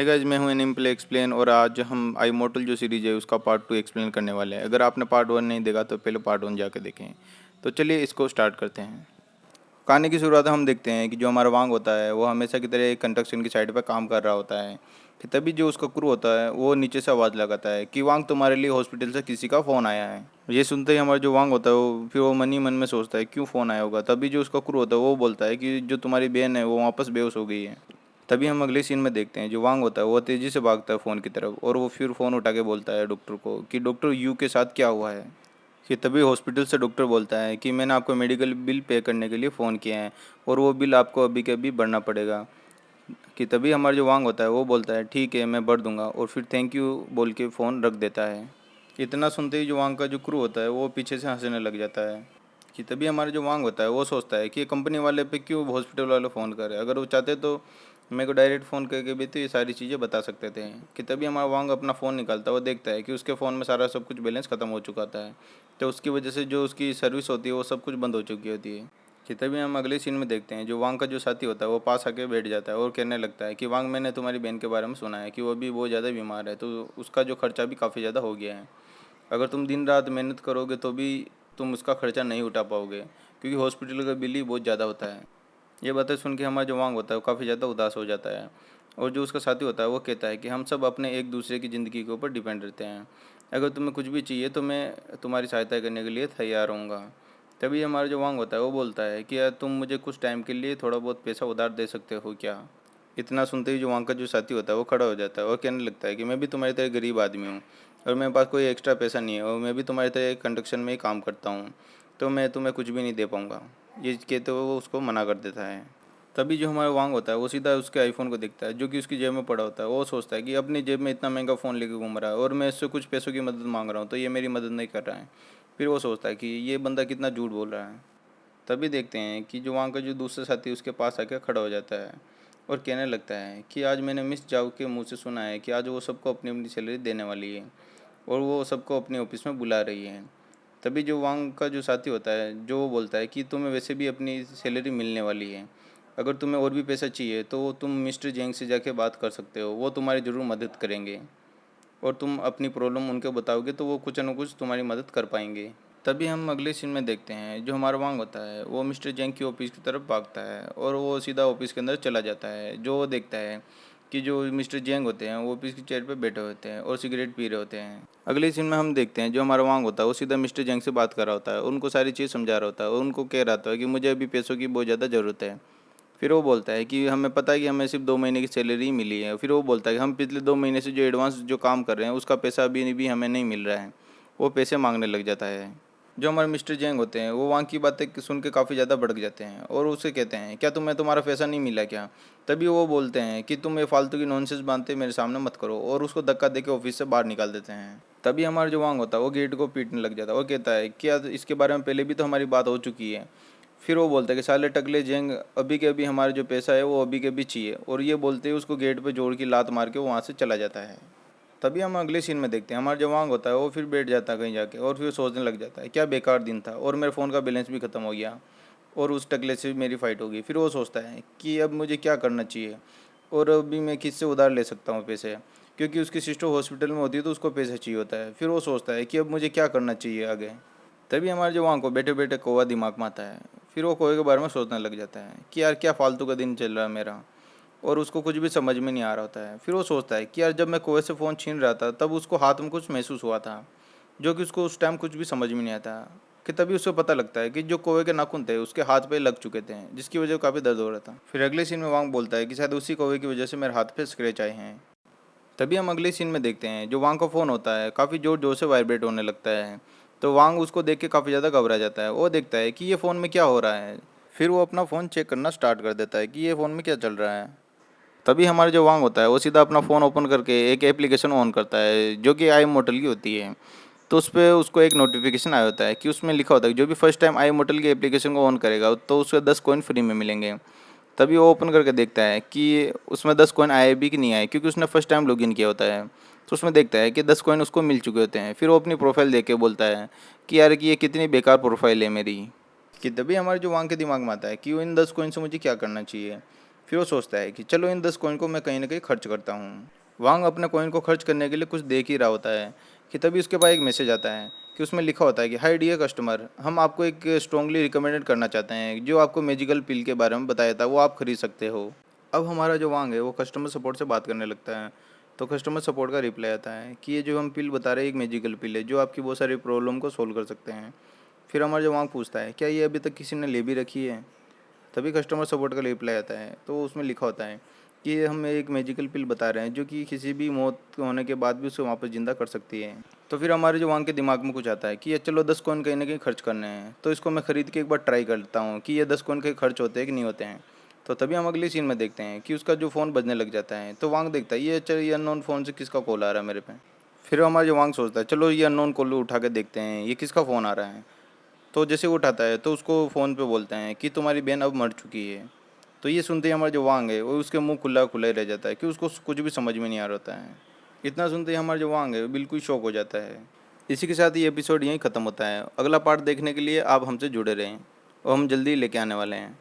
Guys, मैं हूं एनिम play explain और आज हम आई मोटल जो सीरीज है उसका पार्ट 2 एक्सप्लेन करने वाले हैं। अगर आपने पार्ट 1 नहीं देखा तो पहले पार्ट 1 जाके देखें। तो चलिए इसको स्टार्ट करते हैं। कहानी की शुरुआत हम देखते हैं कि जो हमारा वांग होता है वो हमेशा की तरह कंस्ट्रक्शन की साइड पर काम कर रहा होता है कि तभी जो उसका क्रू होता है वो नीचे से आवाज़ लगाता है कि वांग, तुम्हारे लिए हॉस्पिटल से किसी का फ़ोन आया है। ये सुनते ही हमारा जो वांग होता है वो मन ही मन में सोचता है क्यों फ़ोन आया होगा। तभी जो उसका क्रू होता है वो बोलता है कि जो तुम्हारी बहन है वो वापस बेहोश हो गई है। तभी हम अगले सीन में देखते हैं जो वांग होता है वो तेज़ी से भागता है फ़ोन की तरफ और वो फिर फ़ोन उठा के बोलता है डॉक्टर को कि डॉक्टर, यू के साथ क्या हुआ है। कि तभी हॉस्पिटल से डॉक्टर बोलता है कि मैंने आपको मेडिकल बिल पे करने के लिए फ़ोन किया है और वो बिल आपको अभी के अभी भरना पड़ेगा। कि तभी हमारा जो वांग होता है वो बोलता है ठीक है, मैं भर दूंगा और फिर थैंक यू बोल के फ़ोन रख देता है। इतना सुनते ही जो वांग का जो क्रू होता है वो पीछे से हंसने लग जाता है। कि तभी हमारा जो वांग होता है वो सोचता है कि ये कंपनी वाले पे क्यों हॉस्पिटल वाले फ़ोन कर रहे हैं। अगर वो चाहते तो मेरे को डायरेक्ट फ़ोन करके भी तो ये सारी चीज़ें बता सकते थे। कि तभी हमारा वांग अपना फ़ोन निकालता है, वो देखता है कि उसके फ़ोन में सारा सब कुछ बैलेंस ख़त्म हो चुका था। तो उसकी वजह से जो उसकी सर्विस होती है वो सब कुछ बंद हो चुकी होती है। कि तभी हम अगले सीन में देखते हैं जो वांग का जो साथी होता है वो पास आके बैठ जाता है और कहने लगता है कि वांग, मैंने तुम्हारी बहन के बारे में सुना है कि वो भी बहुत ज़्यादा बीमार है, तो उसका जो खर्चा भी काफ़ी ज़्यादा हो गया है। अगर तुम दिन रात मेहनत करोगे तो भी तुम उसका खर्चा नहीं उठा पाओगे, क्योंकि हॉस्पिटल का बिल ही बहुत ज़्यादा होता है। ये बातें सुन के हमारा जो वांग होता है वो काफ़ी ज़्यादा उदास हो जाता है। और जो उसका साथी होता है वो कहता है कि हम सब अपने एक दूसरे की ज़िंदगी के ऊपर डिपेंड रहते हैं। अगर तुम्हें कुछ भी चाहिए तो मैं तुम्हारी सहायता करने के लिए तैयार रहूँगा। तभी हमारा जो वांग होता है वो बोलता है कि यार, तुम मुझे कुछ टाइम के लिए थोड़ा बहुत पैसा उधार दे सकते हो क्या। इतना सुनते ही जो वहाँ का जो साथी होता है वो खड़ा हो जाता है और कहने लगता है कि मैं भी तुम्हारी तरह गरीब आदमी हूँ और मेरे पास कोई एक्स्ट्रा पैसा नहीं है और मैं भी तुम्हारी तरह कंस्ट्रक्शन में ही काम करता हूँ, तो मैं तुम्हें कुछ भी नहीं दे पाऊँगा। ये कहते हुए वो उसको मना कर देता है। तभी जो हमारा वांग होता है वो सीधा उसके आईफोन को देखता है जो कि उसकी जेब में पड़ा होता है। वो सोचता है कि अपनी जेब में इतना महंगा फ़ोन लेके घूम रहा है और मैं इससे कुछ पैसों की मदद मांग रहा हूँ तो ये मेरी मदद नहीं कर रहा है। फिर वो सोचता है कि ये बंदा कितना झूठ बोल रहा है। तभी देखते हैं कि जो वहाँ का जो दूसरा साथी उसके पास आके खड़ा हो जाता है और कहने लगता है कि आज मैंने मिस जाओ के मुंह से सुना है कि आज वो सबको अपनी अपनी सैलरी देने वाली है और वो सबको अपने ऑफिस में बुला रही है। तभी जो वांग का जो साथी होता है जो वो बोलता है कि तुम्हें वैसे भी अपनी सैलरी मिलने वाली है, अगर तुम्हें और भी पैसा चाहिए तो तुम मिस्टर जेंग से जाके बात कर सकते हो, वो तुम्हारी ज़रूर मदद करेंगे और तुम अपनी प्रॉब्लम उनको बताओगे तो वो कुछ न कुछ तुम्हारी मदद कर पाएंगे। तभी हम अगले सीन में देखते हैं जो हमारा वांग होता है वो मिस्टर जेंग की ऑफिस की तरफ भागता है और वो सीधा ऑफिस के अंदर चला जाता है। जो वो देखता है कि जो मिस्टर जेंग होते हैं वो ऑफिस की चेयर पे बैठे होते हैं और सिगरेट पी रहे होते हैं। अगले सीन में हम देखते हैं जो हमारा वांग होता है वो सीधा मिस्टर जेंग से बात कर रहा होता है, उनको सारी चीज़ समझा रहा होता है और उनको कह रहा होता है कि मुझे अभी पैसों की बहुत ज़्यादा ज़रूरत है। फिर वो बोलता है कि हमें पता है कि हमें सिर्फ 2 महीने की सैलरी ही मिली है। फिर वो बोलता है कि हम पिछले 2 महीने से जो एडवांस जो काम कर रहे हैं उसका पैसा अभी भी हमें नहीं मिल रहा है। वो पैसे मांगने लग जाता है। जो हमारे मिस्टर जैंग होते हैं वो वहाँ की बातें सुन के काफ़ी ज़्यादा भड़क जाते हैं और उसे कहते हैं क्या तुम्हें तुम्हारा पैसा नहीं मिला क्या। तभी वो बोलते हैं कि तुम ये फालतू की नॉनसेंस बांधते मेरे सामने मत करो और उसको धक्का देके ऑफिस से बाहर निकाल देते हैं। तभी हमारा जो वांग होता है वो गेट को पीटने लग जाता है और कहता है क्या इसके बारे में पहले भी तो हमारी बात हो चुकी है। फिर वो बोलता है कि साले टकले जेंग, अभी के अभी हमारा जो पैसा है वो अभी के अभी चाहिए, और ये बोलते ही उसको गेट पे जोड़ की लात मार के वो वहाँ से चला जाता है। तभी हम अगले सीन में देखते हैं हमारा जो वांग होता है वो फिर बैठ जाता है कहीं जाके और फिर सोचने लग जाता है क्या बेकार दिन था और मेरे फ़ोन का बैलेंस भी ख़त्म हो गया और उस टकले से भी मेरी फ़ाइट होगी। फिर वो सोचता है कि अब मुझे क्या करना चाहिए और अभी मैं किससे उधार ले सकता हूँ पैसे, क्योंकि उसकी सिस्टर हॉस्पिटल में होती है तो उसको पैसे चाहिए होता है। फिर वो सोचता है कि अब मुझे क्या करना चाहिए आगे। तभी हमारे जो वहाँ को बैठे बैठे कौवा दिमाग में आता है। फिर वो कौवे के बारे में सोचने लग जाता है कि यार क्या फालतू का दिन चल रहा है मेरा, और उसको कुछ भी समझ में नहीं आ रहा होता है। फिर वो सोचता है कि यार जब मैं कौवे से फ़ोन छीन रहा था तब उसको हाथ में कुछ महसूस हुआ था, जो कि उसको उस टाइम कुछ भी समझ में नहीं आता। कि तभी उसे पता लगता है कि जो कौवे के नाखून थे उसके हाथ पे लग चुके थे, जिसकी वजह से काफ़ी दर्द हो रहा था। फिर अगले सीन में वांग बोलता है कि शायद उसी कौवे की वजह से मेरे हाथ पे स्क्रैच आए हैं। तभी हम अगले सीन में देखते हैं जो वांग का फ़ोन होता है काफ़ी ज़ोर ज़ोर से वाइब्रेट होने लगता है। तो वांग उसको देख के काफ़ी ज़्यादा घबरा जाता है। वो देखता है कि ये फ़ोन में क्या हो रहा है। फिर वो अपना फ़ोन चेक करना स्टार्ट कर देता है कि ये फ़ोन में क्या चल रहा है। तभी हमारा जो वांग होता है वो सीधा अपना फ़ोन ओपन करके एक एप्लीकेशन ऑन करता है जो कि आई मोटल की होती है। तो उस पे उसको एक नोटिफिकेशन आया होता है कि उसमें लिखा होता है कि जो भी फर्स्ट टाइम आई मोटल की एप्लीकेशन को ऑन करेगा तो उसे 10 कॉइन फ्री में मिलेंगे। तभी वो ओपन करके देखता है कि उसमें 10 कॉइन आए भी कि नहीं आए, क्योंकि उसने फर्स्ट टाइम लॉगिन किया होता है। तो उसमें देखता है कि 10 कॉइन उसको मिल चुके होते हैं। फिर वो अपनी प्रोफाइल देख के बोलता है कि यार कि ये कितनी बेकार प्रोफाइल है मेरी। कि तभी हमारे जो वांग के दिमाग में आता है कि वो इन 10 कॉइन से मुझे क्या करना चाहिए। फिर वो सोचता है कि चलो इन 10 कॉइन को मैं कहीं ना कहीं खर्च करता हूँ। वांग अपने कॉइन को खर्च करने के लिए कुछ देख ही रहा होता है कि तभी उसके पास एक मैसेज आता है कि उसमें लिखा होता है कि हाय डियर कस्टमर, हम आपको एक स्ट्रांगली रिकमेंडेड करना चाहते हैं, जो आपको मैजिकल पिल के बारे में बताया था वो आप खरीद सकते हो। अब हमारा जो वांग है वो कस्टमर सपोर्ट से बात करने लगता है। तो कस्टमर सपोर्ट का रिप्लाई आता है कि ये जो हम पिल बता रहे हैं एक मैजिकल पिल है जो आपकी बहुत सारी प्रॉब्लम को सोल्व कर सकते हैं। फिर हमारा जो वांग पूछता है क्या ये अभी तक किसी ने ले भी रखी है। तभी कस्टमर सपोर्ट का रिप्लाई आता है, तो उसमें लिखा होता है कि ये हम एक मैजिकल पिल बता रहे हैं जो कि किसी भी मौत होने के बाद भी उसे वापस ज़िंदा कर सकती है। तो फिर हमारे जो वांग के दिमाग में कुछ आता है कि ये चलो 10 कॉइन कहीं ना कहीं खर्च करने हैं, तो इसको मैं ख़रीद के एक बार ट्राई करता हूँ कि ये 10 कॉइन कहीं खर्च होते हैं कि नहीं होते हैं। तो तभी हम अगले सीन में देखते हैं कि उसका जो फ़ोन बजने लग जाता है। तो वांग देखता है ये चल ये अननोन फ़ोन से किसका कॉल आ रहा है मेरे पे। फिर हमारा जो वांग सोचता है चलो ये अननोन कॉल उठा के देखते हैं ये किसका फ़ोन आ रहा है। तो जैसे वो उठाता है तो उसको फ़ोन पे बोलते हैं कि तुम्हारी बहन अब मर चुकी है। तो ये सुनते ही हमारा जो वांग है वो उसके मुंह खुला खुला ही रह जाता है कि उसको कुछ भी समझ में नहीं आ रहा होता है। इतना सुनते ही हमारा जो वांग है वो बिल्कुल शॉक हो जाता है। इसी के साथ ये एपिसोड यहीं ख़त्म होता है। अगला पार्ट देखने के लिए आप हमसे जुड़े रहें और हम जल्दी लेके आने वाले हैं।